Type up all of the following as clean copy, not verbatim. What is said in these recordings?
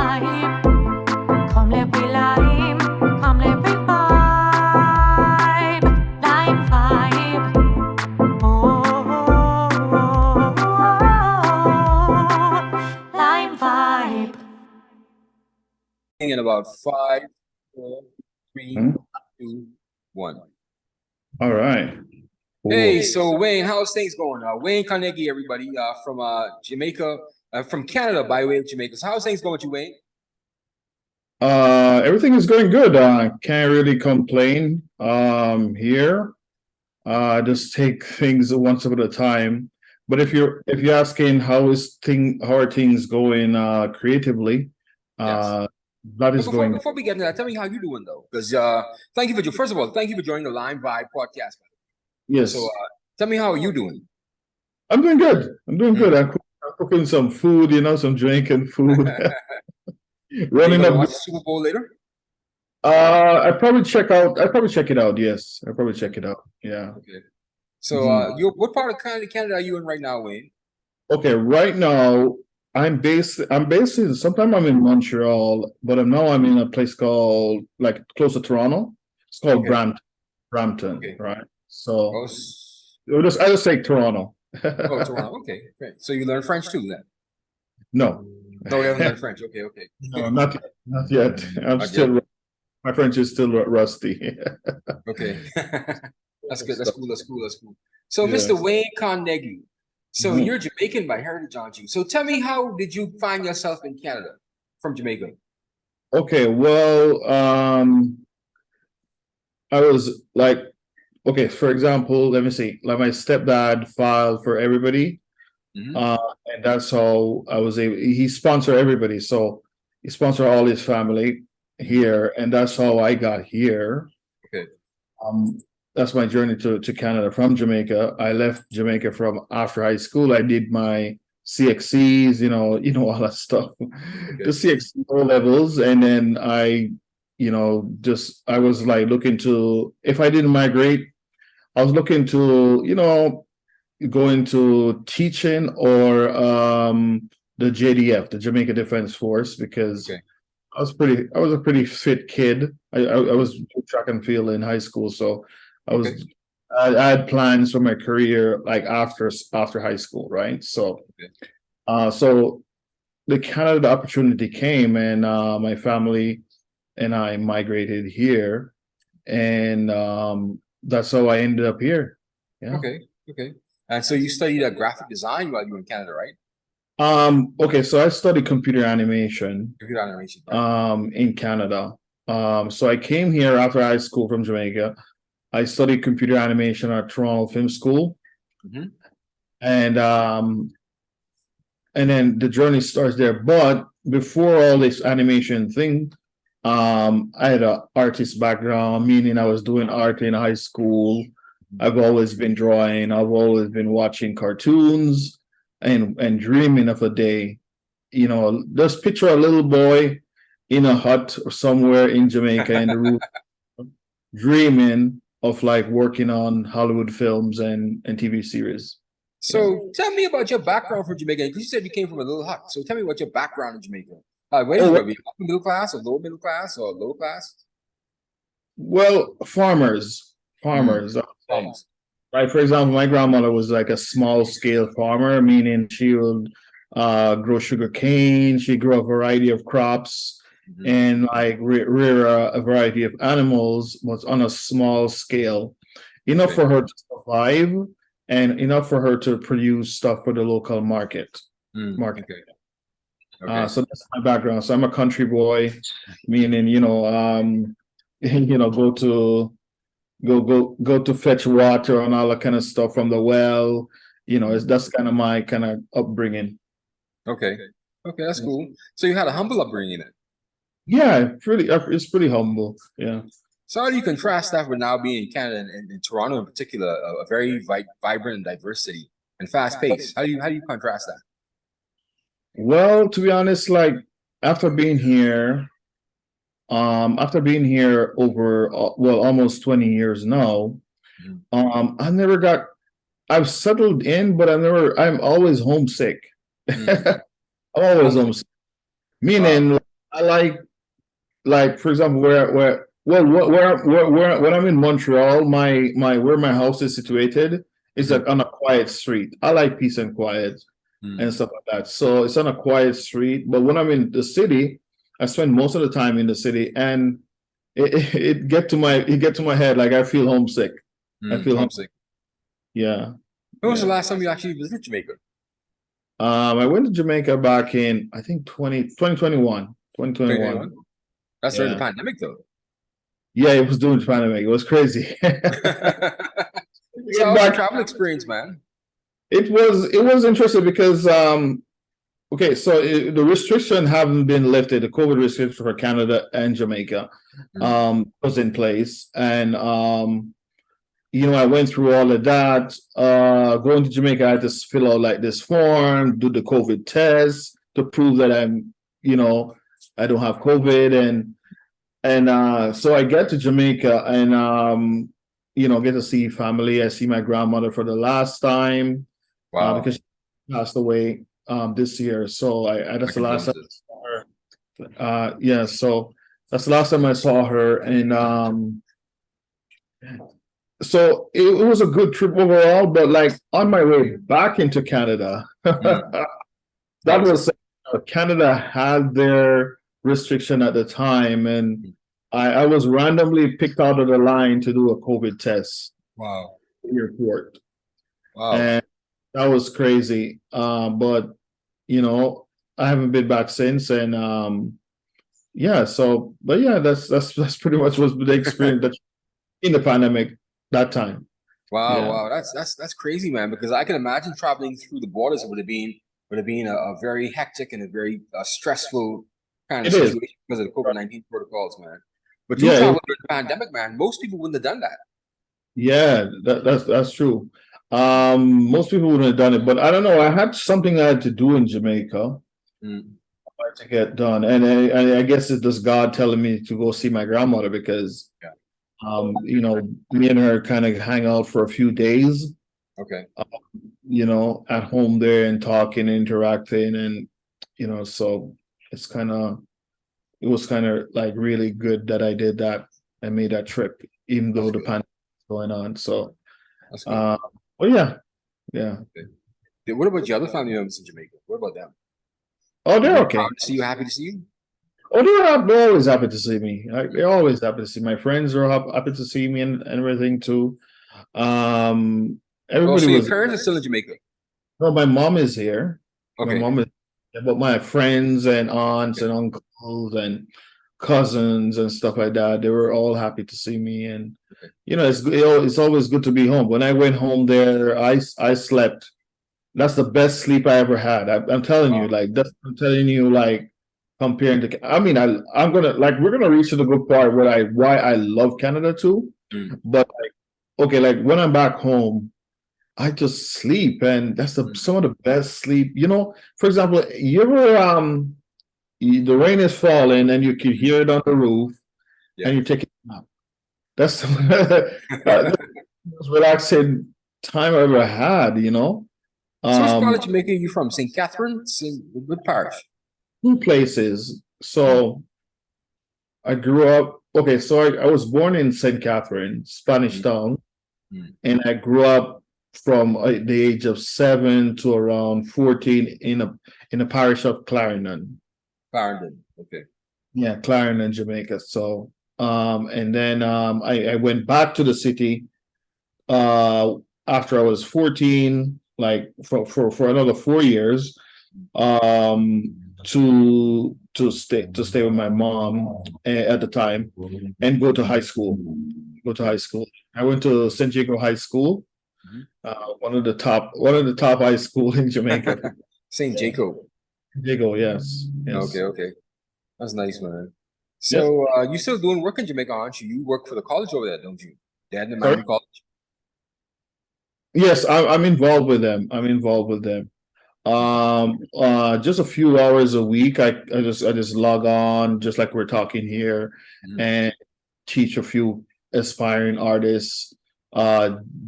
vibe. Come let we lime, come let we vibe. Lime vibe. Oh, lime vibe. In about 5, 4, 3, 2, 1. All right. Cool. Hey, so Wayne, how's things going? Wayne Carnegie, everybody, from Jamaica, from Canada, by way of Jamaica. So how's things going with you, Wayne? Everything is going good. Can't really complain. Here, just take things one step at a time. But if you're asking how are things going creatively, Yes. that is going. Before we get into that, tell me how you doing though, because first of all, thank you for joining the Lime Vibe podcast. Yes. So tell me how are you doing? I'm doing good. I'm doing good. I'm cooking some food, some Jamaican food. Running up. Watch the Super Bowl later. I probably check it out. Yes, I probably check it out. Yeah. Okay. So what part of Canada are you in right now, Wayne? Okay, right now I'm based in, sometimes I'm in Montreal, but I'm in a place called, like, close to Toronto. It's called Brampton, Okay. right? So Oh, I just say Toronto. oh, Toronto. Okay, great. So you learn French too, then? No. No, you haven't learned French. Okay. No, not yet. My French is still rusty. Okay. That's good. That's cool. So, Yeah. Mr. Wayne Carnegie, so you're Jamaican by heritage, aren't you? So tell me, how did you find yourself in Canada from Jamaica? Okay, well, I was like, okay, for example, let me see, like, my stepdad filed for everybody. And that's how I was able, he sponsored everybody. So he sponsored all his family here, and that's how I got here. Okay. That's my journey to Canada from Jamaica. I left Jamaica from after high school. I did my CXCs, all that stuff, the CXC levels, and then I was like looking to, if I didn't migrate, I was looking to, go into teaching or the JDF, the Jamaica Defense Force, because I was a pretty fit kid. I was track and field in high school, so I had plans for my career, like, after high school, right? So so the Canada opportunity came, and my family and I migrated here, and that's how I ended up here. Yeah. Okay. And so you studied graphic design while you were in Canada, right? Okay, so I studied computer animation. Right? In Canada. So I came here after high school from Jamaica. I studied computer animation at Toronto Film School. And then the journey starts there. But before all this animation thing, I had an artist background, meaning I was doing art in high school. I've always been drawing. I've always been watching cartoons and dreaming of a day. Just picture a little boy in a hut or somewhere in Jamaica in the roof, dreaming of, like, working on Hollywood films and TV series. So tell me about your background from Jamaica, because you said you came from a little hut. So tell me about your background in Jamaica. Where did you go? Upper middle class or lower middle class or lower class? Well, farmers. Like, for example, my grandmother was like a small scale farmer, meaning she would grow sugar cane. She grew a variety of crops and, like, rear a variety of animals, was on a small scale, enough for her to survive and enough for her to produce stuff for the local market. So that's my background. So I'm a country boy, meaning, go to fetch water and all that kind of stuff from the well. That's kind of my kind of upbringing. Okay, that's cool. So you had a humble upbringing then? Yeah, it's pretty humble. Yeah. So how do you contrast that with now being in Canada and in Toronto in particular, a very vibrant and diverse city and fast paced? How do you contrast that? Well, to be honest, like, after being here over almost 20 years now, I've settled in, but I'm always homesick. I'm always homesick. Meaning, I like for example, where when I'm in Montreal, my where my house is situated is like on a quiet street. I like peace and quiet Mm. and stuff like that. So it's on a quiet street. But when I'm in the city, I spend most of the time in the city, and it get to my head like I feel homesick. I Mm. feel Homesick. yeah, When was the yeah. last time you actually visited Jamaica? I went to Jamaica back in I think 2021. 2021. 2021. That's during the Yeah. pandemic, though. Yeah, it was doing pandemic. It was crazy. So, Get how's your back. travel experience, man? It was interesting because okay, so the restriction haven't been lifted. The COVID restriction for Canada and Jamaica Mm. was in place, and I went through all of that. Going to Jamaica, I had to fill out like this form, do the COVID test to prove that I don't have COVID, and so I get to Jamaica and get to see family. I see my grandmother for the last time Wow. because she passed away this year. So My that's the last time I condolences. saw her. Yeah, so that's the last time I saw her, and so it was a good trip overall. But like on my way back into Canada, Mm. that How was it? was Canada had their restriction at the time, and Mm. I was randomly picked out of the line to do a COVID test Wow. at the airport, Wow. and that was crazy. But I haven't been back since, and yeah. So, but yeah, that's pretty much was the experience that in the pandemic that time. Wow, Yeah, wow, that's crazy, man. Because I can imagine traveling through the borders would have been a very hectic and a very stressful kind of it is. situation because of the COVID-19 protocols, man. But you Yeah, traveled during the pandemic, man. Most people wouldn't have done that. yeah. That's true. Most people wouldn't have done it, but I don't know. I had something I had to do in Jamaica Mm. to get done, and I guess it's just God telling me to go see my grandmother because Yeah. me and her kind of hang out for a few days, Okay. at home there and talking, interacting, and so it's it was kind of like really good that I did that. I made that trip, even though That's the good. pandemic was going on. So, That's good. uh, well, yeah, yeah. Okay. What about your other family members in Jamaica? What about them? Oh, Were they're they okay. proud to see you, happy to see you? Oh, they're always happy to see me. They're always happy to see my friends are happy to see me and everything too. Um, Oh, everybody so your was. parents are still in Jamaica. No, my mom is here. My Okay. mom is, but my friends and aunts and uncles and cousins and stuff like that, they were all happy to see me. And it's always good to be home. When I went home there, I slept. That's the best sleep I ever had. I'm telling you, Wow. like I'm telling you, like comparing to. I mean, I'm gonna like we're gonna reach to the good part where why I love Canada too. Mm. But like, okay, like when I'm back home. I just sleep, and that's Mm. some of the best sleep. For example, you ever the rain is falling and you can hear it on the roof, Yeah. and you take it out. That's that's the most relaxing time I ever had. So which part Um, of Jamaica are you from? St. Catherine? What parish? Two places. Mm. So I grew up. Okay, so I was born in St. Catherine, Spanish Mm. Town, Mm. and I grew up from the age of 7 to around 14 in a parish of Clarendon. Clarendon. Okay. Yeah, Clarendon, Jamaica. So and then I went back to the city uh after I was 14, like for another 4 years, to stay with my mom at the time and go to high school. Go to high school. I went to San Diego High School, Mhm. one of the top high school in Jamaica. St. Jacob. Diego, yes, Okay, yes, okay. That's nice, man. yep. So you still doing work in Jamaica, aren't you? You work for the college over there, don't you? Dad and Sorry. Miami College. Yes, I'm involved with them. I'm involved with them. Just a few hours a week. I just log on, just like we're talking here, Mhm. and teach a few aspiring artists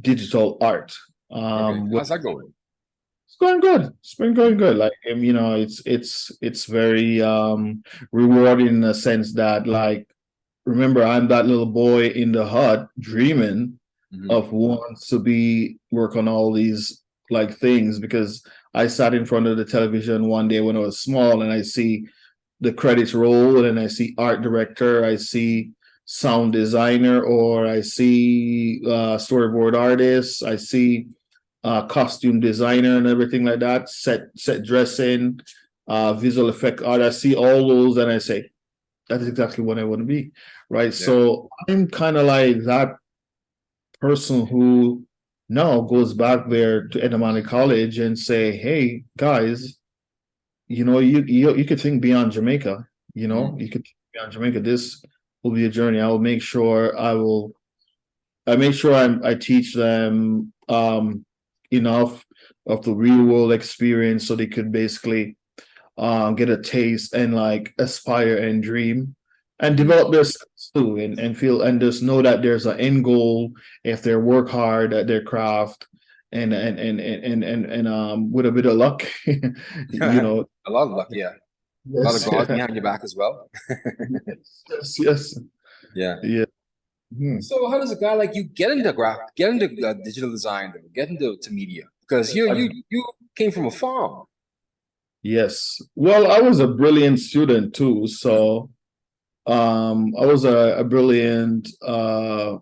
digital art. Okay. With How's that going? going good. It's been going good. Like it's very rewarding in a sense that, like, remember, I'm that little boy in the hut dreaming of wants to be work on all these like things, because I sat in front of the television one day when I was small and I see the credits roll and I see art director, I see sound designer, or I see storyboard artist, I see costume designer and everything like that, set dressing, visual effect art. I see all those and I say, that is exactly what I want to be, right? Yeah. So I'm kind of like that person who now goes back there to Edamame College and say, hey guys, you could think beyond Jamaica, you could think beyond Jamaica. This will be a journey. I make sure I teach them enough of the real world experience so they could basically get a taste and like aspire and dream and develop their skills too, and feel and just know that there's an end goal if they work hard at their craft and with a bit of luck, a lot of luck, yeah. Yes. A lot of God behind your back as well. yes. Yeah. So how does a guy like you get into digital design, get into media? Because you came from a farm. Yes. Well, I was a brilliant student too. So I was a brilliant I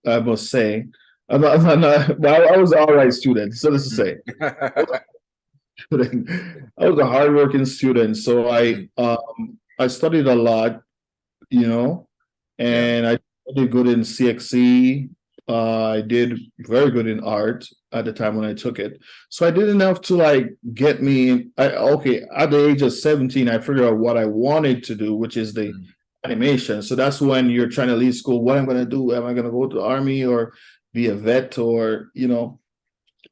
must say. I was an all right student. So let's say I was a hardworking student. So I studied a lot, and I did good in CXC. I did very good in art at the time when I took it. So I did enough to like get me. At the age of 17, I figured out what I wanted to do, which is the animation. So that's when you're trying to leave school. What I'm going to do? Am I going to go to the army or be a vet or,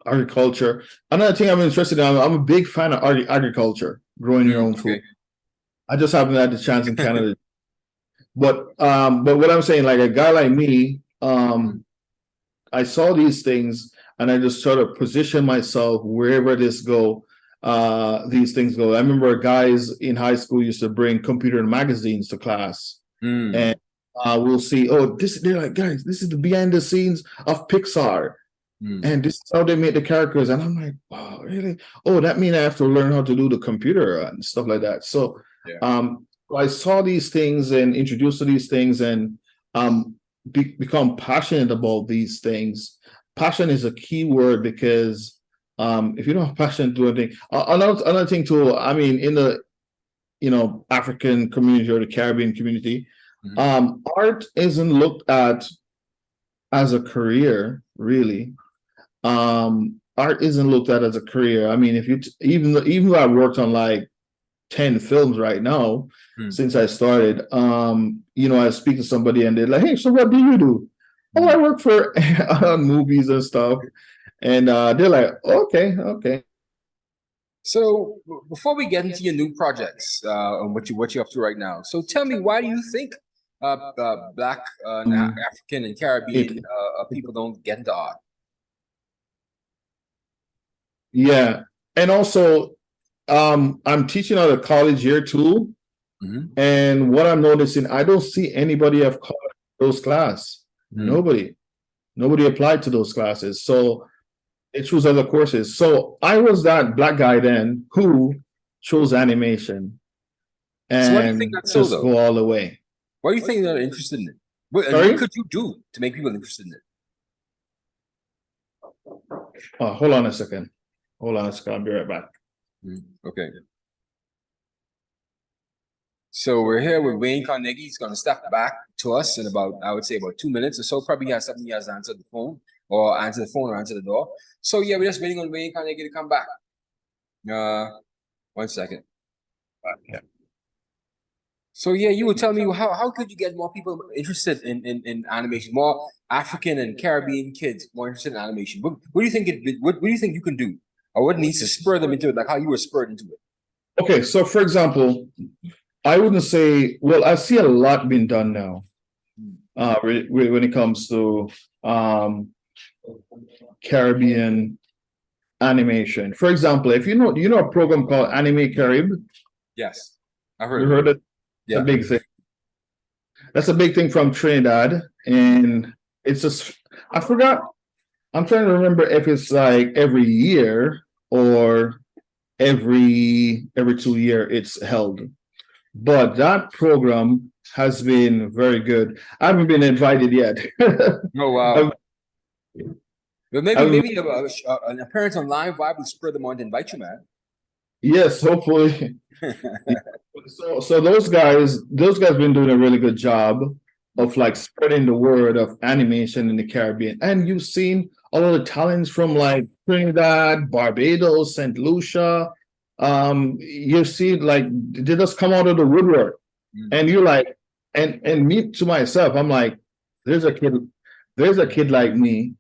agriculture? Another thing I'm interested in, I'm a big fan of agriculture, growing your own food. I just haven't had the chance in Canada. But what I'm saying, like a guy like me, I saw these things and I just sort of position myself wherever these things go. I remember guys in high school used to bring computer magazines to class, and we'll see, they're like, guys, this is the behind the scenes of Pixar, and this is how they make the characters. And I'm like, wow, really? Oh, that means I have to learn how to do the computer and stuff like that. So I saw these things and introduced to these things and become passionate about these things. Passion is a key word, because if you don't have passion to do anything, another thing too, I mean, in the African community or the Caribbean community, art isn't looked at as a career, really. Art isn't looked at as a career. I mean, if you even though I worked on like 10 films right now since I started, I speak to somebody and they're like, hey, so what do you do? Oh, I work for on movies and stuff. And they're like, okay. So before we get into your new projects and what you're up to right now, so tell me, why do you think Black, African, and Caribbean people don't get into art? Yeah, and also I'm teaching at a college here too, and what I'm noticing, I don't see anybody have those class. Nobody applied to those classes, so they choose other courses. So I was that Black guy then who chose animation, and so why do you think that's just go all the way. Why do you think they're interested in it? What could you do to make people interested in it? Hold on a second. I'll be right back. Okay. So we're here with Wayne Carnegie. He's going to step back to us in I would say about 2 minutes or so. Probably has something he has to answer the phone or answer the door. So yeah, we're just waiting on Wayne Carnegie to come back. 1 second. Yeah. So yeah, you would tell me how could you get more people interested in animation, more African and Caribbean kids more interested in animation? What do you think what do you think you can do, or what needs to spur them into it, like how you were spurred into it? Okay, so for example, I wouldn't say, well, I see a lot being done now when it comes to Caribbean animation. For example, if you know a program called Anime Carib, Yes, I've you heard. heard it? It's Yeah. a big thing. That's a big thing from Trinidad, and it's just I forgot. I'm trying to remember if it's like every year or every 2 year it's held. But that program has been very good. I haven't been invited yet. Oh wow. But maybe I'm- an appearance on Live Vibe will spur them on to invite you, man. Yes, hopefully. So those guys been doing a really good job of like spreading the word of animation in the Caribbean. And you've seen a lot of talents from like Trinidad, Barbados, St. Lucia. You see like they just come out of the woodwork. And you're like, and me to myself, I'm like, there's a kid like me.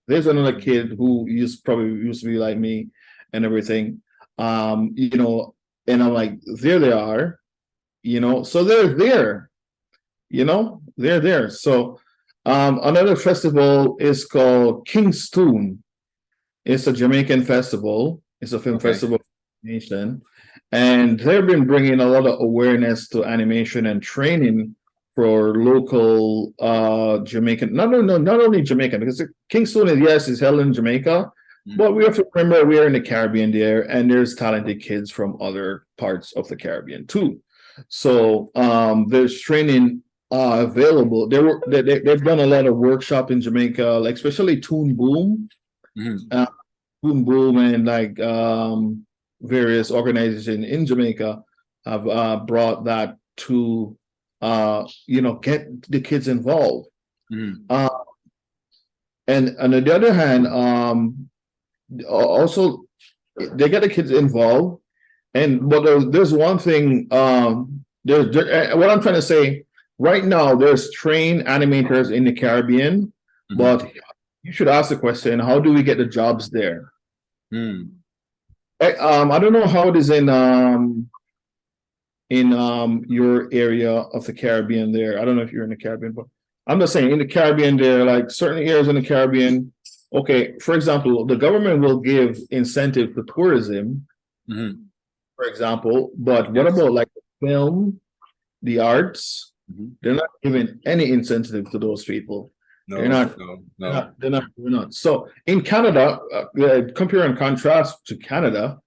There's another kid who probably used to be like me and everything. You know, and I'm like, there they are, you know, so they're there, you know, they're there. So another festival is called Kingston. It's a Jamaican festival. It's a film festival nation, and they've been bringing a lot of awareness to animation and training for local Jamaican, not only Jamaican, because Kingston is held in Jamaica, but we have to remember we are in the Caribbean there, and there's talented kids from other parts of the Caribbean too. So there's training available. They've done a lot of workshop in Jamaica, like especially Toon Boom, Boom Boom, and like various organizations in Jamaica have brought that to get the kids involved. And on the other hand, also they get the kids involved, but there's one thing. What I'm trying to say right now, there's trained animators in the Caribbean, but you should ask the question: how do we get the jobs there? I don't know how it is in your area of the Caribbean there. I don't know if you're in the Caribbean, but I'm just saying in the Caribbean there, like certain areas in the Caribbean. Okay, for example, the government will give incentive for tourism, for example, but what about like the film, the arts? They're not giving any incentive to those people. No, they're not. no. They're not. So in Canada, compare and contrast to Canada,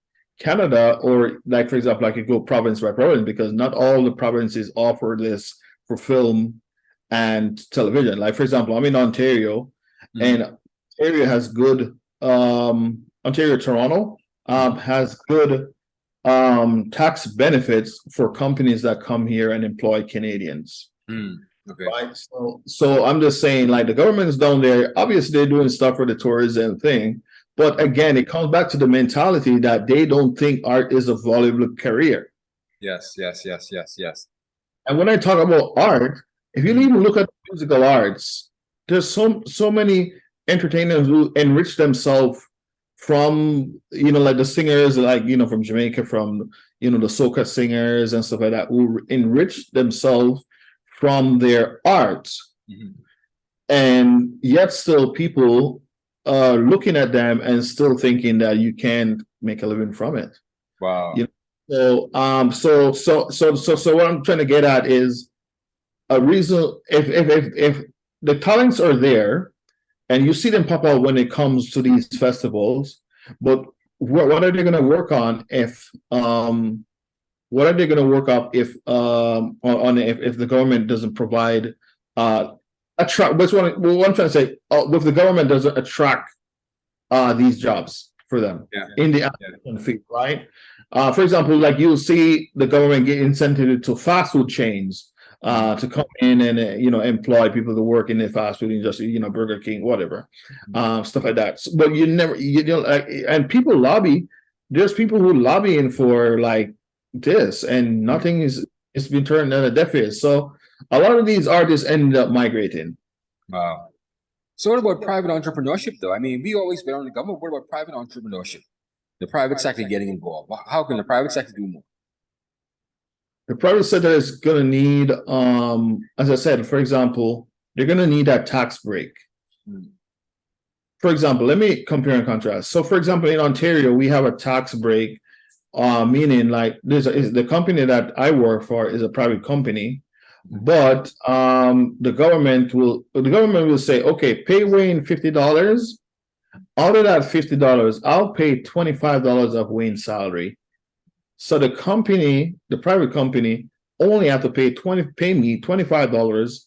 or like for example, I could go province by province because not all the provinces offer this for film and television. Like for example, I'm in Ontario, and Ontario has good. Ontario, Toronto has good tax benefits for companies that come here and employ Canadians. Right. So I'm just saying, like the government's down there, obviously they're doing stuff for the tourism thing. But again, it comes back to the mentality that they don't think art is a valuable career. Yes. And when I talk about art, if you even look at musical arts, there's so many entertainers who enrich themselves from, like the singers, like, from Jamaica, from, the soca singers and stuff like that, who enrich themselves from their art. And yet still people looking at them and still thinking that you can't make a living from it. Wow. So what I'm trying to get at is a reason if the talents are there and you see them pop out when it comes to these festivals, but what are they going to work on if what are they going to work up if the government doesn't provide attract? What I'm trying to say, if the government doesn't attract these jobs for them in the African field, right? For example, like you'll see the government get incentive to fast food chains to come in and employ people to work in the fast food industry, Burger King, whatever, stuff like that. But and people lobby. There's people who lobbying for like this, and nothing it's been turned on a deaf ears. So a lot of these artists ended up migrating. Wow. So what about private entrepreneurship though? I mean, we always been on the government. What about private entrepreneurship? The private sector getting involved. How can the private sector do more? The private sector is gonna need, as I said, for example, they're gonna need that tax break. for example, let me compare and contrast. So, for example, in Ontario, we have a tax break, meaning like the company that I work for is a private company, but the government will say, okay, pay Wayne $50. Out of that $50, I'll pay $25 of Wayne's salary. So the private company, only have to pay me $25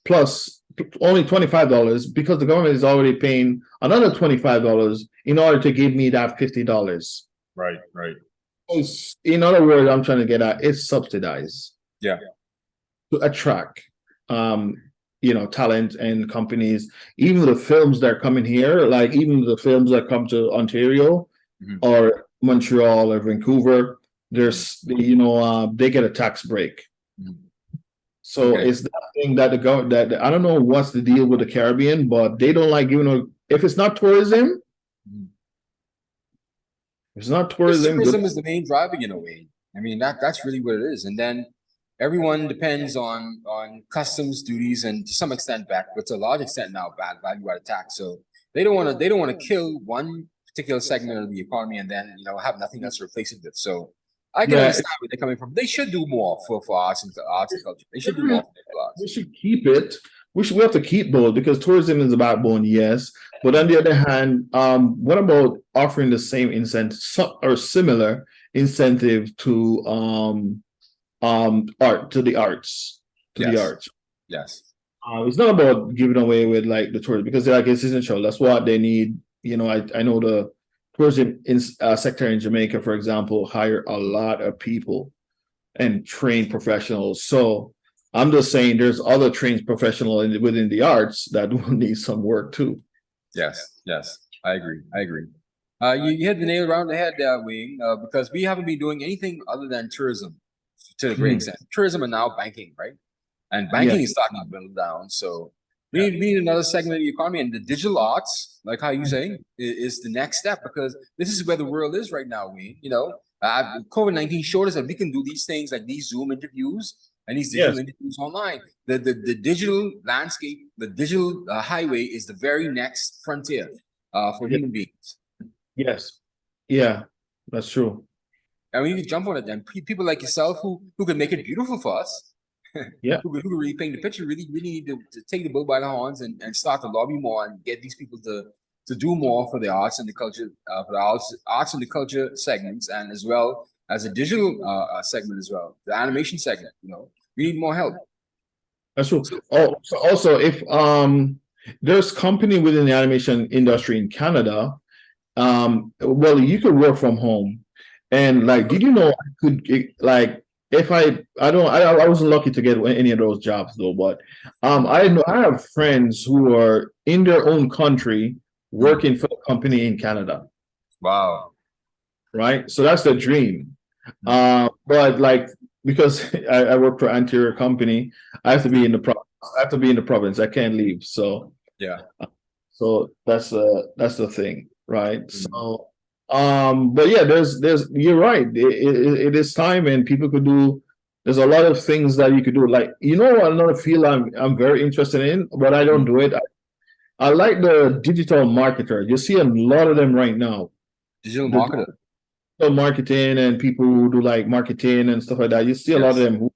plus only $25 because the government is already paying another $25 in order to give me that $50. Right. In other words, I'm trying to get at it's subsidized. Yeah. To attract talent and companies. Even the films that are coming here, like even the films that come to Ontario or Montreal or Vancouver, there's they get a tax break. So it's that thing that the government that I don't know what's the deal with the Caribbean, but they don't like giving if it's not tourism. It's not tourism. Tourism is the main driver, Wayne. I mean that's really what it is, and then everyone depends on customs duties and to some extent back, but to a large extent now bad value-added tax. So they don't want to kill one particular segment of the economy and then have nothing else to replace it with. So I can understand where they're coming from. They should do more for arts and culture. They should do more for the arts. We should keep it. We have to keep both because tourism is a backbone, yes. But on the other hand, what about offering the same incentive or similar incentive to the arts? Yes. It's not about giving away with like the tourism because it's essential. That's what they need. I know the tourism sector in Jamaica, for example, hire a lot of people and train professionals. So I'm just saying there's other trained professionals within the arts that will need some work too. Yes, I agree. You hit the nail around the head, Wayne, because we haven't been doing anything other than tourism to a great extent. Tourism and now banking, right? And banking is starting to build down. So we need another segment of the economy, and the digital arts, like how you saying, is the next step because this is where the world is right now. COVID-19 showed us that we can do these things like these Zoom interviews and these digital interviews online. The digital landscape, the digital highway is the very next frontier for human beings. Yes, yeah, that's true. And we need to jump on it then. People like yourself who can make it beautiful for us. Who can really paint the picture, really need to take the bull by the horns and start to lobby more and get these people to do more for the arts and the culture, for the arts and the culture segments, and as well as a digital segment as well, the animation segment. We need more help. That's true. Also, if there's company within the animation industry in Canada, well, you could work from home, and like, did you know I could like. If I wasn't lucky to get any of those jobs though, but I have friends who are in their own country working for a company in Canada. Wow. Right. So that's the dream. But like because I work for an anterior company, I have to be in the province. I can't leave. So yeah. So that's the thing, right? So but yeah, there's you're right. It is time, and people could do. There's a lot of things that you could do. Like another field I'm very interested in, but I don't do it. I like the digital marketer. You see a lot of them right now. Digital marketer. Digital marketing and people who do like marketing and stuff like that. You see a lot of them who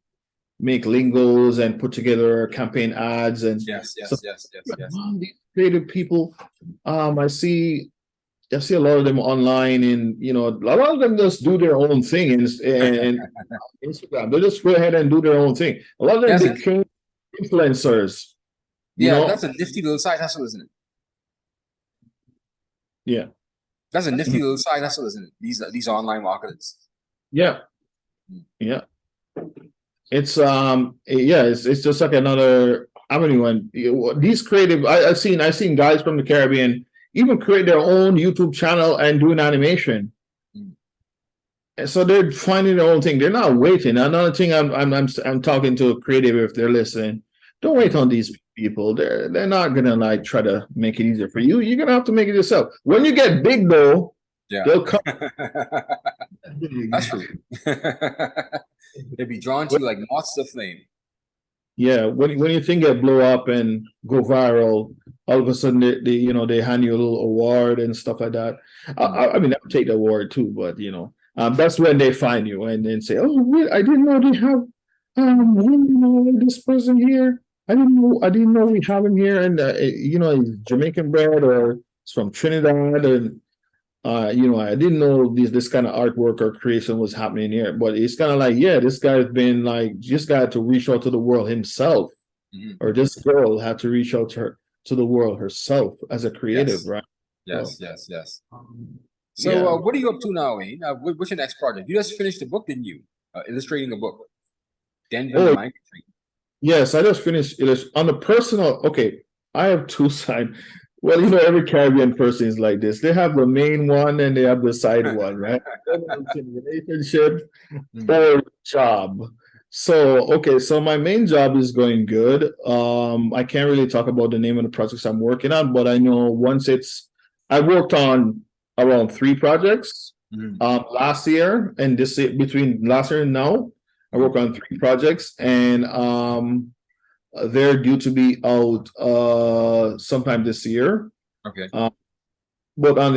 make lingos and put together campaign ads and yes. These creative people. I see a lot of them online, and a lot of them just do their own thing and Instagram. They just go ahead and do their own thing. A lot of them became influencers. That's a nifty little side hustle, isn't it? Yeah, that's a nifty little side hustle, isn't it? These online marketers. Yeah. It's it's just like another avenue, and these creative. I've seen guys from the Caribbean even create their own YouTube channel and do an animation. And so they're finding their own thing. They're not waiting. Another thing I'm talking to a creative, if they're listening, don't wait on these people. They're not gonna like try to make it easier for you. You're gonna have to make it yourself. When you get big though, they'll come. That's true. They'll be drawn to you like moths to flame. Yeah, when you think it blow up and go viral, all of a sudden they hand you a little award and stuff like that. I mean, I'll take the award too, but that's when they find you and then say, "Oh, wait, I didn't know they have this person here. I didn't know we have him here, and he's Jamaican bred or it's from Trinidad, and I didn't know this kind of artwork or creation was happening here. But it's kind of like, yeah, this guy's been like, just got to reach out to the world himself, or this girl had to reach out to the world herself as a creative, Yes. right? Yes, So, yes. yeah. So, what are you up to now, Wayne? What's your next project? You just finished the book, didn't you? Illustrating a book. Denver and Oh, the Mango Tree. Yes, I just finished it on the personal. Okay, I have two sides. Well, every Caribbean person is like this. They have the main one and they have the side one, right? Relationship or job. So, okay, so my main job is going good. I can't really talk about the name of the projects I'm working on, but I know I worked on around 3 projects last year and this year, between last year and now. I work on 3 projects, and they're due to be out sometime this year. Okay. But on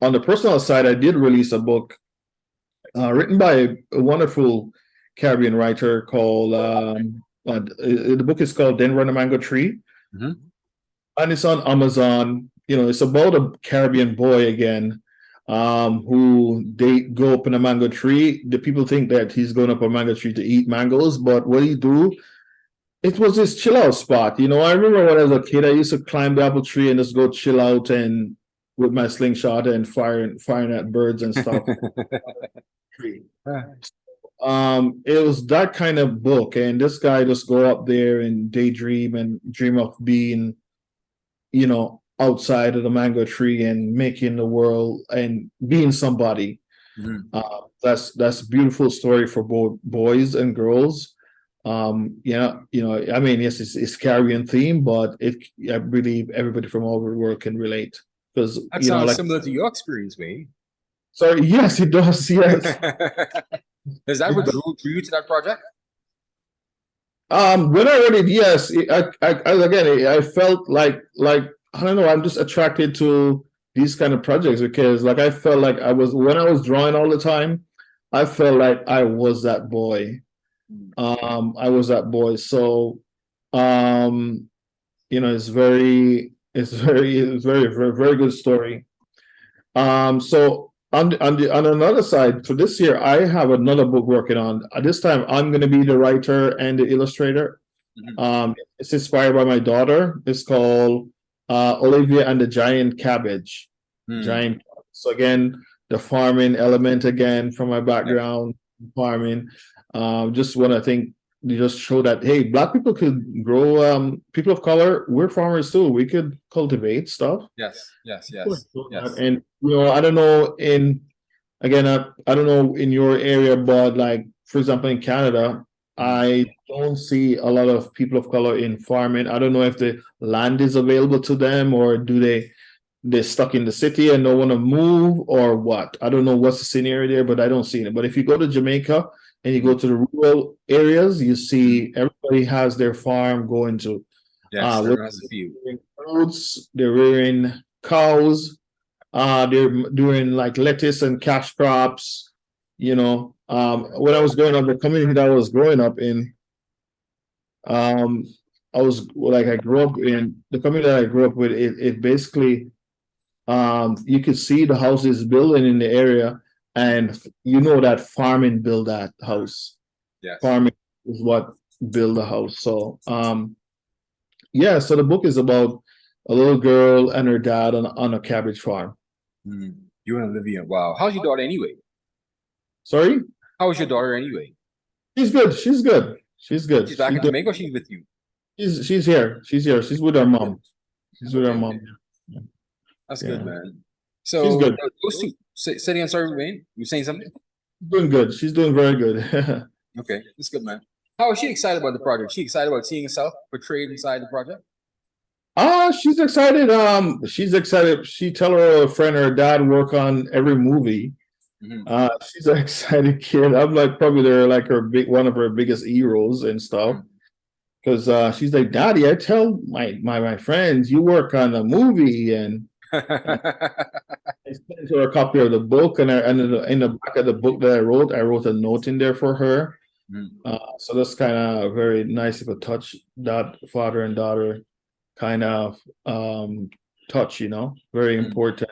the personal side, I did release a book written by a wonderful Caribbean writer called the book is called Denver and the Mango Tree, and it's on Amazon. It's about a Caribbean boy again. Who they go up in a mango tree. The people think that he's going up a mango tree to eat mangoes, but what he do, it was his chill out spot. I remember when I was a kid, I used to climb the apple tree and just go chill out and with my slingshot and firing at birds and stuff. It was that kind of book, and this guy just go up there and daydream and dream of being, outside of the mango tree and making the world and being somebody. That's a beautiful story for both boys and girls. I mean, yes, it's Caribbean theme, but I believe everybody from all over the world can relate because That sounds similar to your experience, Wayne. Sorry, yes, it does. Yes. Is that what drew you to that project? When I read it, yes. I felt like I don't know. I'm just attracted to these kind of projects because, I felt like when I was drawing all the time, I felt like I was that boy. I was that boy. So, it's very, very good story. So on another side, for this year, I have another book working on. This time, I'm going to be the writer and the illustrator. It's inspired by my daughter. It's called Olivia and the Giant Cabbage. So again, the farming element again from my background, farming. Just want to think you just show that hey, Black people could grow. People of color, we're farmers too. We could cultivate stuff. Yes. And I don't know I don't know in your area, but for example, in Canada, I don't see a lot of people of color in farming. I don't know if the land is available to them or they're stuck in the city and don't want to move or what. I don't know what's the scenario there, but I don't see it. But if you go to Jamaica and you go to the rural areas, you see everybody has their farm going to. Yes, there has a few. Fruits, they're rearing cows, they're doing lettuce and cash crops. When I was growing up, the community that I was growing up in, I grew up in the community that I grew up with. It basically, you could see the houses building in the area, and that farming build that house. Yes. Farming is what build the house. So, so the book is about a little girl and her dad on a cabbage farm. You and Olivia. Wow. How's your daughter anyway? Sorry? How is your daughter anyway? She's good. She's back in Jamaica or she's with you? She's here. She's with her mom. That's good, man. So she's good. Those two. Say again, sorry, Wayne. You saying something? Doing good. She's doing very good. Okay, that's good, man. How is she excited about the project? She excited about seeing herself portrayed inside the project? She's excited. She's excited. She tell her friend, her dad work on every movie. She's an excited kid. I'm like probably they're like one of her biggest heroes and stuff. Because she's like, Daddy, I tell my friends you work on a movie, and I sent her a copy of the book, and in the back of the book that I wrote a note in there for her. So that's kind of very nice of a touch, that father and daughter kind of touch, very important.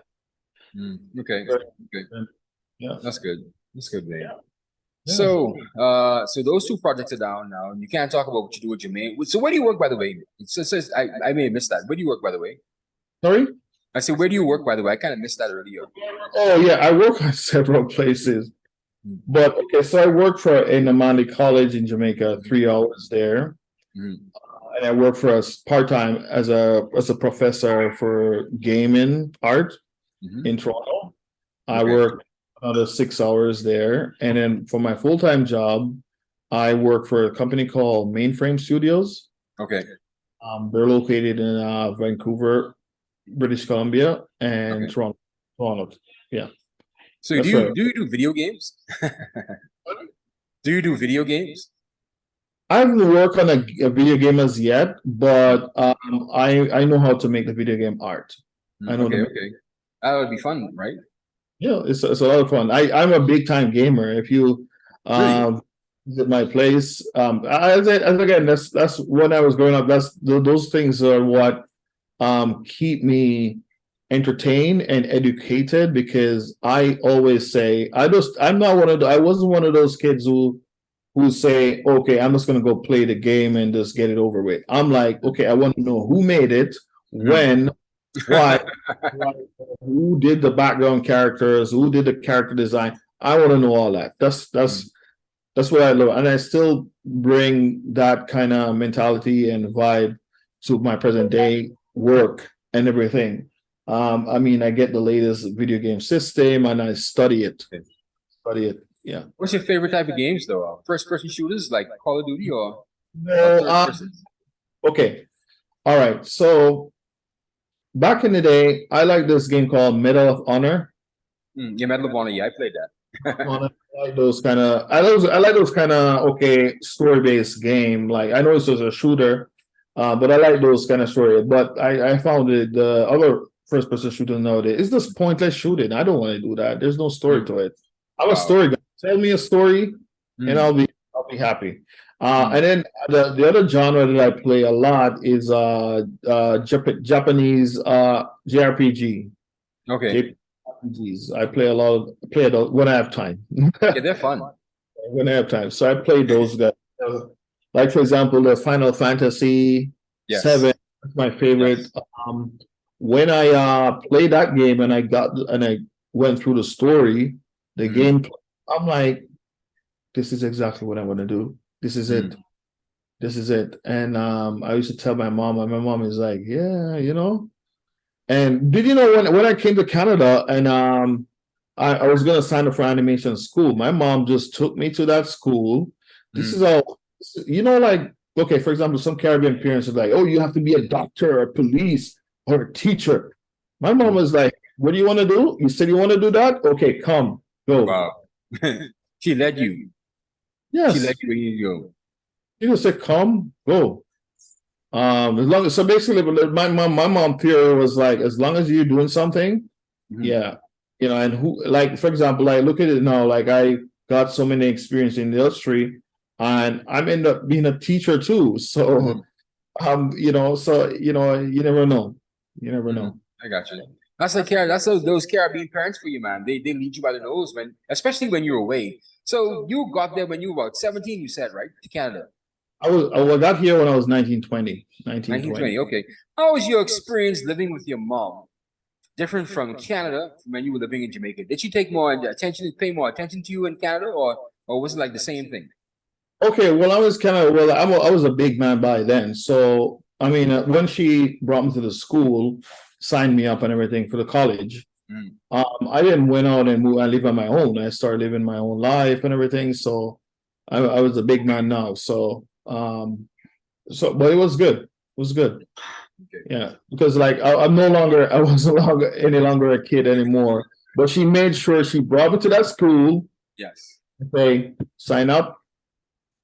Okay. Very Okay. important. Yeah. That's good. That's good, man. Yeah. So, so those two projects are down now, and you can't talk about what you do with Jamaica. So, where do you work, by the way? It says I may have missed that. Where do you work, by the way? Sorry? I said, where do you work, by the way? I kind of missed that earlier. Oh yeah, I work at several places. But okay, so I work for in Amandi College in Jamaica, 3 hours there. And I work for us part-time as a professor for gaming art in Toronto. I work another 6 hours there. And then for my full-time job, I work for a company called Mainframe Studios. Okay. They're located in Vancouver, British Columbia, and Toronto. Yeah. So do you do video games? Do you do video games? I haven't worked on a video game as yet, but I know how to make the video game art. I know. Okay. That would be fun, right? Yeah, it's a lot of fun. I'm a big time gamer. If you visit my place, as again, that's when I was growing up. Those things are what keep me entertained and educated, because I always say I wasn't one of those kids who say, okay, I'm just gonna go play the game and just get it over with. I'm like, okay, I want to know who made it, when, why, who did the background characters, who did the character design. I want to know all that. That's what I love, and I still bring that kind of mentality and vibe to my present day work and everything. I mean, I get the latest video game system and I study it. Yeah. What's your favorite type of games, though? First-person shooters like Call of Duty or okay. All right. So back in the day, I like this game called Medal of Honor. Yeah, Medal of Honor. Yeah, I played that. I like those kind of story-based game. Like, I know it's just a shooter, but I like those kind of story. But I found the other first-person shooter nowadays is just pointless shooting. I don't want to do that. There's no story to it. I'm a story guy. Tell me a story, and I'll be happy. And then the other genre that I play a lot is Japanese JRPG. Okay. JRPGs. I play a lot when I have time. Yeah, they're fun. When I have time, so I play those guys. Like, for example, the Final Fantasy 7. That's my favorite. Yes. When I played that game and I went through the story, the game, I'm like, this is exactly what I want to do. This is it. This is it. And I used to tell my mom, and my mom is like, yeah, And did you know when I came to Canada and I was gonna sign up for animation school, my mom just took me to that school. This is all, like, okay, for example, some Caribbean parents are like, oh, you have to be a doctor or police or a teacher. My mom was like, what do you want to do? You said you want to do that? Okay, come, go. Wow. She led you. Yes. She led you where you go. She just said, come, go. So basically, my mom theory was like, as long as you're doing something, and like, for example, I look at it now, like, I got so many experience in the industry, and I'm end up being a teacher too. So, you never know. You never know. I got you. That's those Caribbean parents for you, man. They lead you by the nose, especially when you're away. So you got there when you were about 17, you said, right, to Canada? I got here when I was 1920. 1920. Okay. How was your experience living with your mom? Different from Canada when you were living in Jamaica. Did she pay more attention to you in Canada, or was it like the same thing? Okay, well, I was I was a big man by then. So, I mean, when she brought me to the school, signed me up and everything for the college, I didn't went out and live on my own. I started living my own life and everything. So I was a big man now. So, but it was good. It was good. Okay. Yeah, because like I wasn't any longer a kid anymore. but she made sure she brought me to that school. Yes. Say, sign up.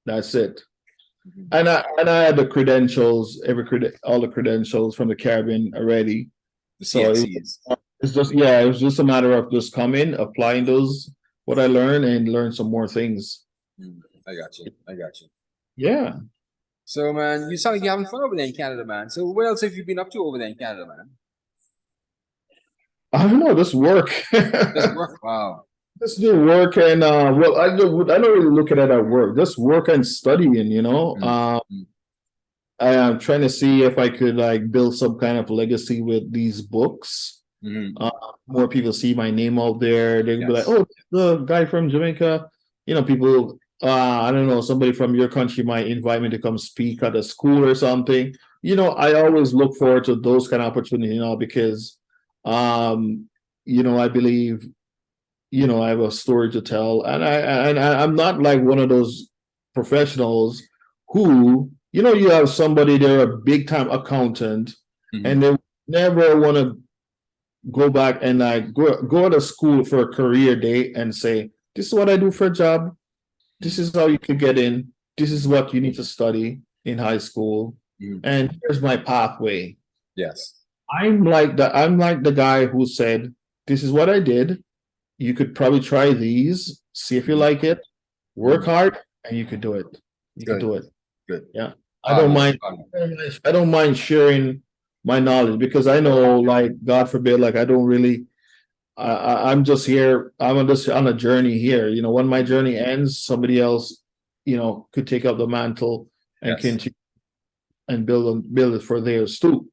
That's it. Mhm. And I had the credentials, all the credentials from the Caribbean already. The So it CXCs. it's just it was just a matter of just coming, applying those what I learned, and learn some more things. I got you. I got you. Yeah. So, man, you sound like you're having fun over there in Canada, man. So, what else have you been up to over there in Canada, man? I don't know, just work. Just work. Wow. Just do work and well, I don't really look at it at work. Just work and studying, Mm. I am trying to see if I could like build some kind of legacy with these books. Mhm. More people see my name out there. They'll be like, Yes. "Oh, the guy from Jamaica." People. I don't know. Somebody from your country might invite me to come speak at a school or something. I always look forward to those kind of opportunities. Because, I believe, I have a story to tell, and I'm not like one of those professionals who, you have somebody, they're a big time accountant, Mhm. and they never want to go back and like go to school for a career day and say, this is what I do for a job. This is how you can get in. This is what you need to study in high school. Mhm. And here's my pathway. Yes. I'm like the guy who said, this is what I did. You could probably try these, see if you like it, work hard, and you could do it. You could Good. do it. Good. Yeah. I don't mind. I don't mind sharing my knowledge, because I know, like, God forbid, like I don't really. I'm just here. I'm just on a journey here. When my journey ends, somebody else, could take up the mantle and Yes. continue and build it for theirs too.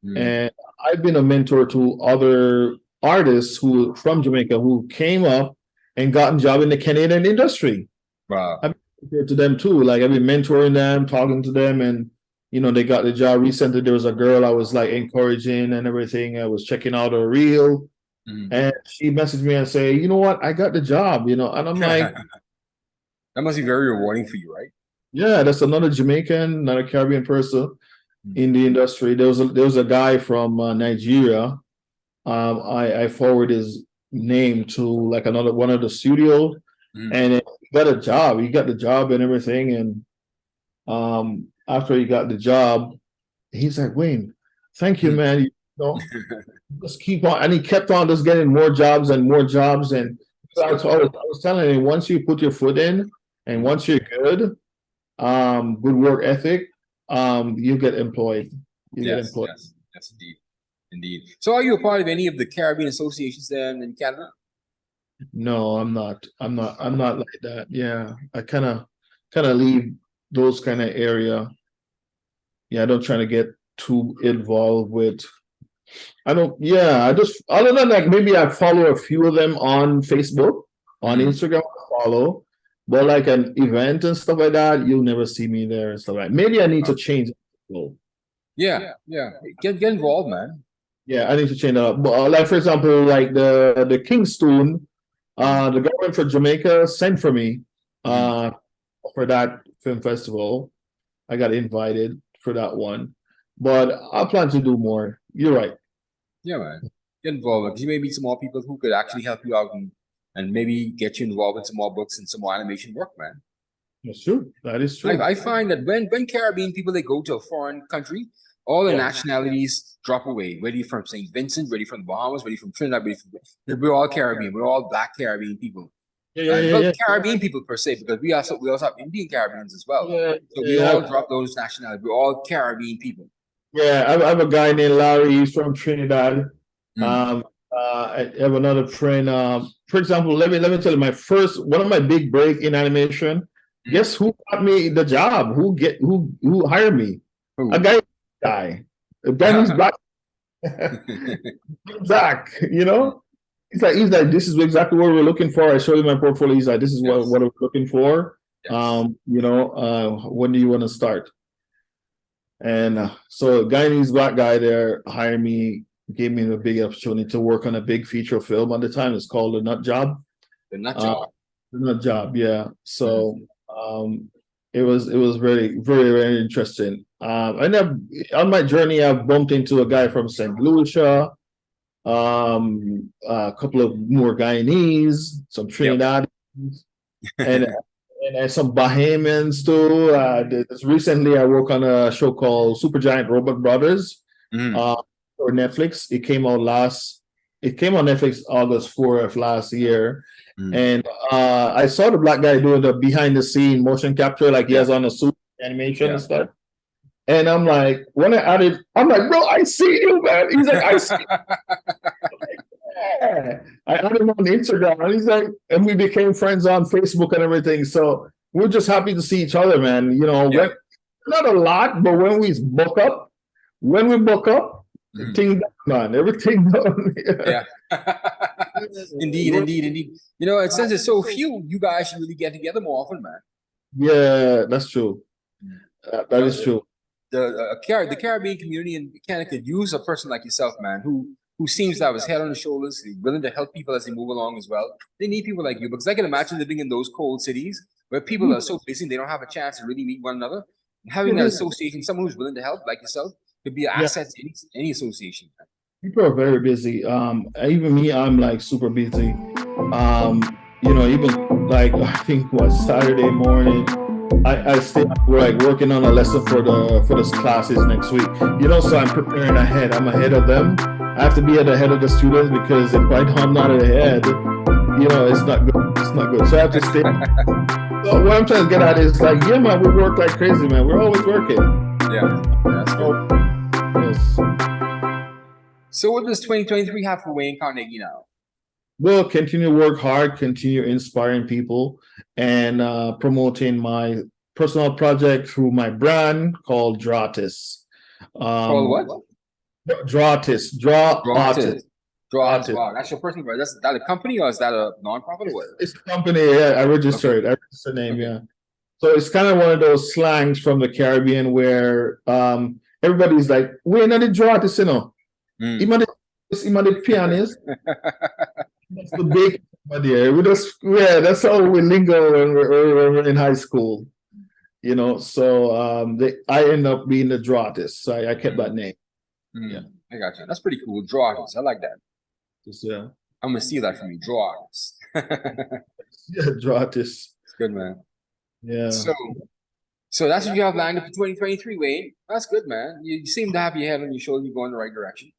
Mm. And I've been a mentor to other artists who from Jamaica who came up and gotten job in the Canadian industry. Wow. I've been mentored to them too. Like I've been mentoring them, talking to them, and they got the job. Recently, there was a girl I was like encouraging and everything. I was checking out her reel, and she messaged me and say, "You know what? I got the job." And I'm like, that must be very rewarding for you, right? "Yeah, that's another Jamaican, another Caribbean person in the industry." There was a guy from Nigeria. I forward his name to like one of the studio, and he got a job. He got the job and everything. And after he got the job, he's like, "Wayne, thank you, man. Just keep on." And he kept on just getting more jobs and more jobs. And I was telling him, once you put your foot in, and once you're good, good work ethic, you get employed. Yes, indeed. Indeed. So are you a part of any of the Caribbean associations there in Canada? No, I'm not. I'm not like that. Yeah. I kind of leave those kind of area. Yeah, I don't try to get too involved with. I just, other than like maybe I follow a few of them on Facebook, on Instagram, I follow, but like an event and stuff like that, you'll never see me there and stuff like that. Maybe I need to change it. Yeah. Get involved, man. Yeah, I need to change that up. But like for example, like the Kingston, the government for Jamaica sent for me for that film festival. I got invited for that one, but I plan to do more. You're right. Yeah, man. Get involved, because you may meet some more people who could actually help you out and maybe get you involved in some more books and some more animation work, man. That's true. That is true. I find that when Caribbean people, they go to a foreign country, all the nationalities drop away. Whether you're from St. Vincent, whether you're from the Bahamas, whether you're from Trinidad, we're all Caribbean. We're all Black Caribbean people. Caribbean people per se, because we also have Indian Caribbeans as well. So we all drop those nationalities. We're all Caribbean people. Yeah, I have a guy named Larry. He's from Trinidad. I have another friend. For example, let me tell you, one of my big break in animation. Guess who got me the job? Who hired me? Who? A guy. A guy who's black. Zach, he's like, this is exactly what we're looking for. I showed him my portfolio. He's like, this is what we're looking for. Yes. When do you want to start? And so a Guyanese black guy there hired me, gave me the big opportunity to work on a big feature film at the time. It's called The Nut Job. The Nut Job. The Nut Job, yeah. So it was very, very, very interesting. And on my journey, I've bumped into a guy from St. Lucia. a couple of more Guyanese, some Trinidad, and some Bahamians too. Recently, I work on a show called Supergiant Robot Brothers for Netflix. It came on Netflix August 4th last year. And I saw the black guy doing the behind the scene motion capture, like he has on a suit animation and stuff. And I'm like, when I added, I'm like, bro, I see you, man. He's like, I see you. Yeah. I added him on Instagram, and he's like, and we became friends on Facebook and everything. So we're just happy to see each other, man. You know, not a lot, but when we book up, things done, everything done. Indeed. You know, since there's so few, you guys should really get together more often, man. Yeah, that's true. That is true. The Caribbean community in Canada could use a person like yourself, man, who seems to have his head on his shoulders, willing to help people as they move along as well. They need people like you, because I can imagine living in those cold cities where people are so busy they don't have a chance to really meet one another. Having that association, someone who's willing to help like yourself, could be an asset to any association. People are very busy. Even me, I'm like super busy. You know, even like I think Saturday morning, I stay like working on a lesson for the classes next week. You know, so I'm preparing ahead. I'm ahead of them. I have to be at the head of the students, because if I'm not ahead, you know, it's not good. It's not good. So I have to stay. So what I'm trying to get at is like, yeah, man, we work like crazy, man. We're always working. Yeah, that's good. Yes. So what does 2023 have for Wayne Carnegie now? Well, continue to work hard, continue inspiring people, and promoting my personal project through my brand called Dratis. Called what? Dratis. Draw Artist. Wow, that's your personal brand. Is that a company or is that a nonprofit? It's a company. Yeah, I registered it. I registered the name. Yeah. So it's kind of one of those slangs from the Caribbean where everybody's like, "We're not the Dratis, you know. Ima the pianist." That's the big idea. That's how we lingo when we're in high school, you know. So I end up being the Dratis. So I kept that name. Yeah, I got you. That's pretty cool. Dratis. I like that. Yeah. I'm gonna steal that from you. Dratis. Yeah, Dratis. It's good, man. Yeah. So that's what you have lined up for 2023, Wayne. That's good, man. You seem to have your head on your shoulder. You're going in the right direction.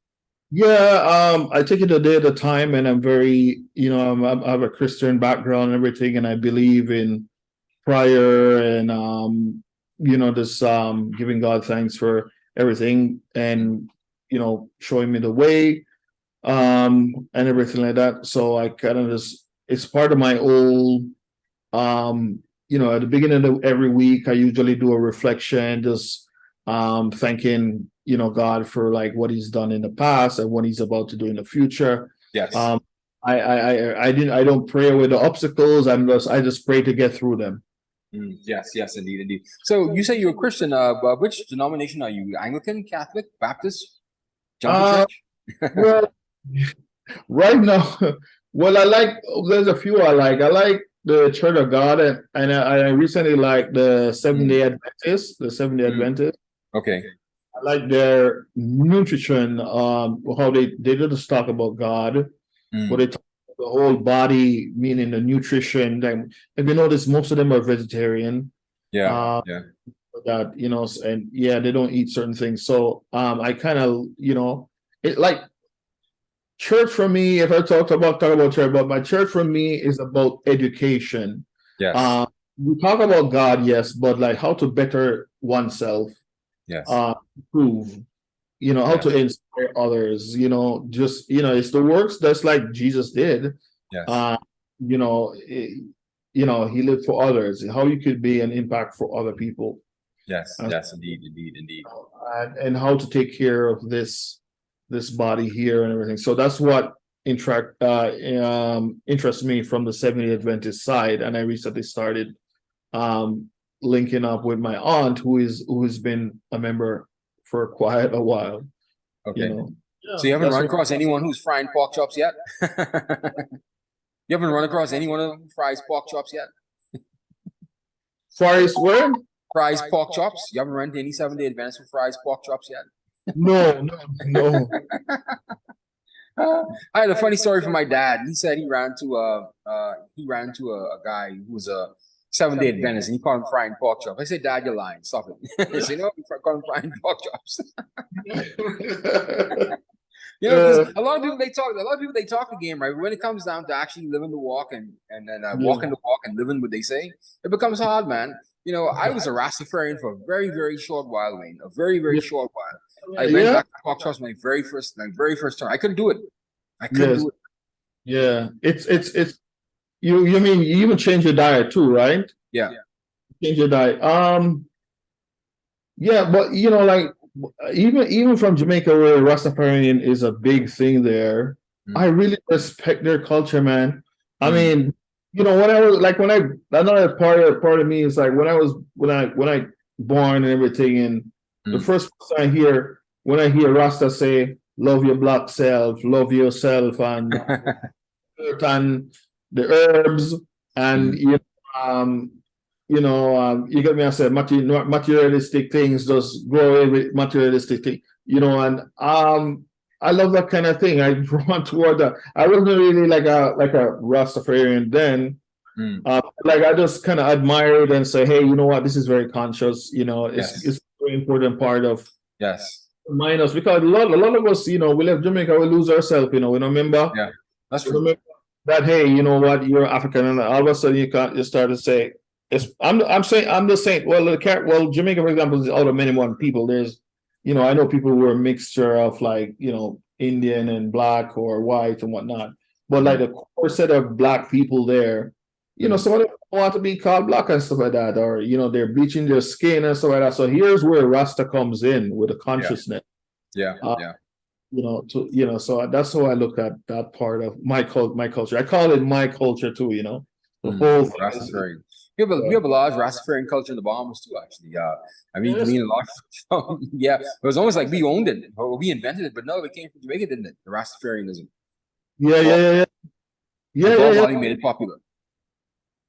Yeah, I take it a day at a time, and I'm very, you know, I have a Christian background and everything, and I believe in prayer and you know, this giving God thanks for everything, and you know, showing me the way, and everything like that. So I kind of it's part of my whole, you know, at the beginning of every week, I usually do a reflection, just thanking, you know, God for like what he's done in the past and what he's about to do in the future. Yes. I don't pray with the obstacles. I just pray to get through them. Yes, indeed. So you say you're a Christian. Which denomination are you? Anglican, Catholic, Baptist, Church? Well, right now, there's a few I like. I like the Church of God, and I recently like the Seventh-day Adventist. The Seventh-day Adventist. Okay. I like their nutrition, how they just talk about God, but they talk about the whole body, meaning the nutrition. And you notice most of them are vegetarian. Yeah. That, you know, and they don't eat certain things. So I kind of, you know, it like church for me, if I talk about church, but my church for me is about education. Yes. We talk about God, yes, but like how to better oneself. Yes. Improve, you know, how to inspire others, you know, just, you know, it's the works that's like Jesus did. Yes. You know, he lived for others, how you could be an impact for other people. Yes, indeed. And how to take care of this body here and everything. So that's what interests me from the Seventh-day Adventist side. And I recently started linking up with my aunt, who's been a member for quite a while. Okay. You know? So you haven't run across anyone who's frying pork chops yet? You haven't run across anyone who fries pork chops yet? Fries where? Fries pork chops. You haven't run into any Seventh-day Adventist who fries pork chops yet? No. I had a funny story from my dad. He said he ran to a guy who was a 7-day Adventist, and he called him frying pork chops. I said, Dad, you're lying. Stop it. He said, no, he called him frying pork chops. You know, because a lot of people they talk the game, right? But when it comes down to actually living the walk and then walking the walk and living what they say, it becomes hard, man. You know, I was a Rastafarian for a very, very short while, Wayne. A very, very short while. I went back to pork chops my very first time. I couldn't do it. I couldn't do it. Yeah, it's you mean you even change your diet too, right? Yeah. Change your diet. Yeah, but you know, like even from Jamaica, where Rastafarian is a big thing there, I really respect their culture, man. I mean, you know, when I was like another part of me is like when I born and everything, and the first time when I hear Rasta say, "Love your black self, love yourself," and and the herbs, and you get me. I said materialistic things just grow away with materialistic things, you know, and I love that kind of thing. I drawn toward that. I wasn't really like a Rastafarian then. Like I just kind of admire it and say, hey, you know what, this is very conscious, you know, it's a very important part of minus, because a lot of us, you know, we left Jamaica, we lose ourselves, you know, we remember. Yeah, that's true. That hey, you know what, you're African, and all of a sudden you start to say, I'm just saying, well, Jamaica, for example, is out of many more people. There's, you know, I know people who are a mixture of like, you know, Indian and black or white and whatnot, but like the core set of black people there, you know, some of them want to be called black and stuff like that, or you know, they're bleaching their skin and stuff like that. So here's where Rasta comes in with a consciousness. You know, so that's how I look at that part of my culture. I call it my culture too, you know. The whole Rastafarian. We have a large Rastafarian culture in the Bahamas too, actually. I mean, a lot. It was almost like we owned it or we invented it, but no, it came from Jamaica, didn't it? The Rastafarianism. Yeah. Bob Marley made it popular.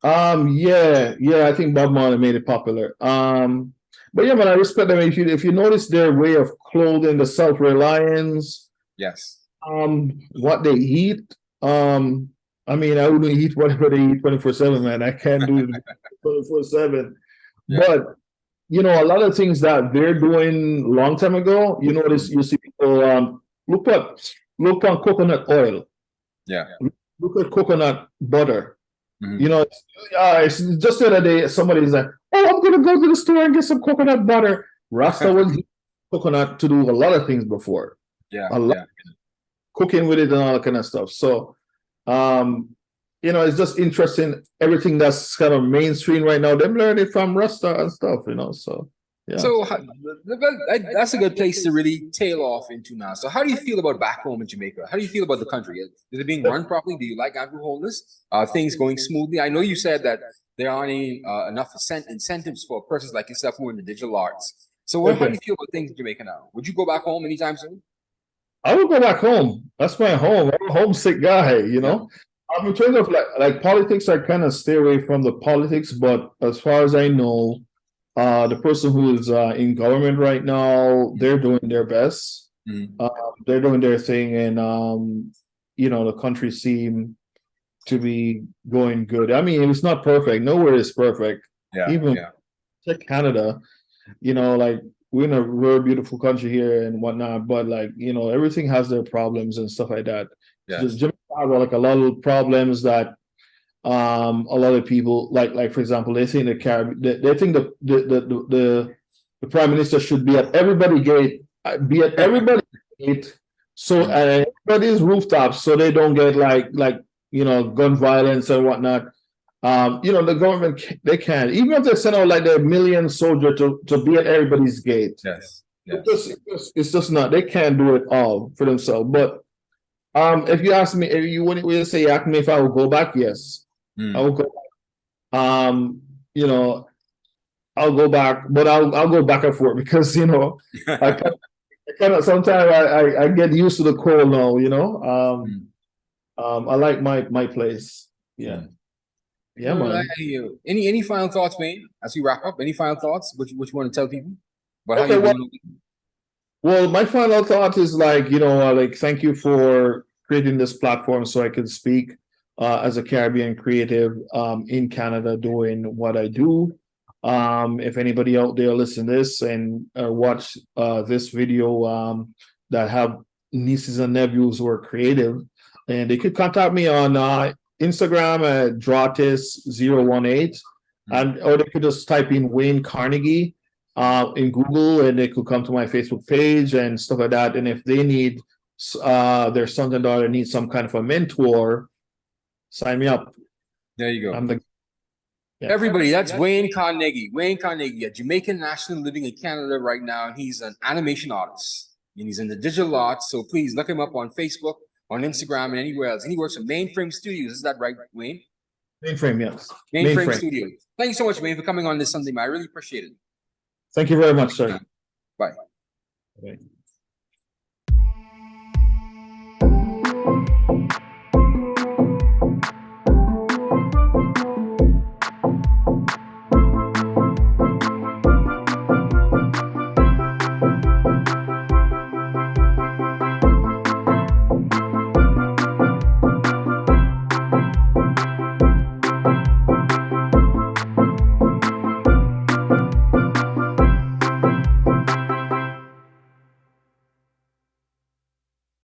I think Bob Marley made it popular. But yeah, man, I respect them. If you notice their way of clothing, the self-reliance, what they eat, I mean, I wouldn't eat whatever they eat 24/7, man. I can't do it 24/7. But you know, a lot of things that they're doing long time ago, you notice, you see people look on coconut oil. Look at coconut butter. You know, it's just the other day, somebody's like, oh, I'm gonna go to the store and get some coconut butter. Rasta was coconut to do a lot of things before. Cooking with it and all that kind of stuff. So you know, it's just interesting, everything that's kind of mainstream right now, them learn it from Rasta and stuff, you know. So so that's a good place to really tail off into now. So how do you feel about back home in Jamaica? How do you feel about the country? Is it being run properly? Do you like agri-homeless? Are things going smoothly? I know you said that there aren't any enough incentives for persons like yourself who are in the digital arts. So how do you feel about things in Jamaica now? Would you go back home anytime soon? I would go back home. That's my home. I'm a homesick guy, you know. In terms of like politics, I kind of stay away from the politics, but as far as I know, the person who is in government right now, they're doing their best. They're doing their thing, and you know, the country seem to be going good. I mean, it's not perfect. Nowhere is perfect. Even check Canada, you know, like we're in a very beautiful country here and whatnot, but like, you know, everything has their problems and stuff like that. Jamaica have like a lot of problems that a lot of people like for example, they think they think the prime minister should be at everybody's gate, so everybody's rooftops, so they don't get like you know, gun violence and whatnot. You know, the government, they can't, even if they send out like their million soldier to be at everybody's gate. It's just not, they can't do it all for themselves. But if you ask me, if you would say, ask me if I would go back, yes. I will go back. You know, I'll go back, but I'll go back and forth because, you know, I kind of sometimes I get used to the cold now, you know. I like my place. Man. Any final thoughts, man? As we wrap up, any final thoughts? What you want to tell people? Well, my final thought is like, you know, like thank you for creating this platform so I could speak as a Caribbean creative in Canada doing what I do. If anybody out there listen to this and watch this video that have nieces and nephews who are creative, and they could contact me on Instagram at Dratis018, and or they could just type in Wayne Carnegie in Google, and they could come to my Facebook page and stuff like that. And if they need their son and daughter need some kind of a mentor, sign me up. There you go. I'm the Everybody, that's Wayne Carnegie. Wayne Carnegie, a Jamaican national living in Canada right now. He's an animation artist, and he's in the digital arts. So please look him up on Facebook, on Instagram, and anywhere else. And he works for Mainframe Studios. Is that right, Wayne? Mainframe, yes. Mainframe Studios. Thank you so much, Wayne, for coming on this Sunday. I really appreciate it. Thank you very much, sir. Bye. Bye.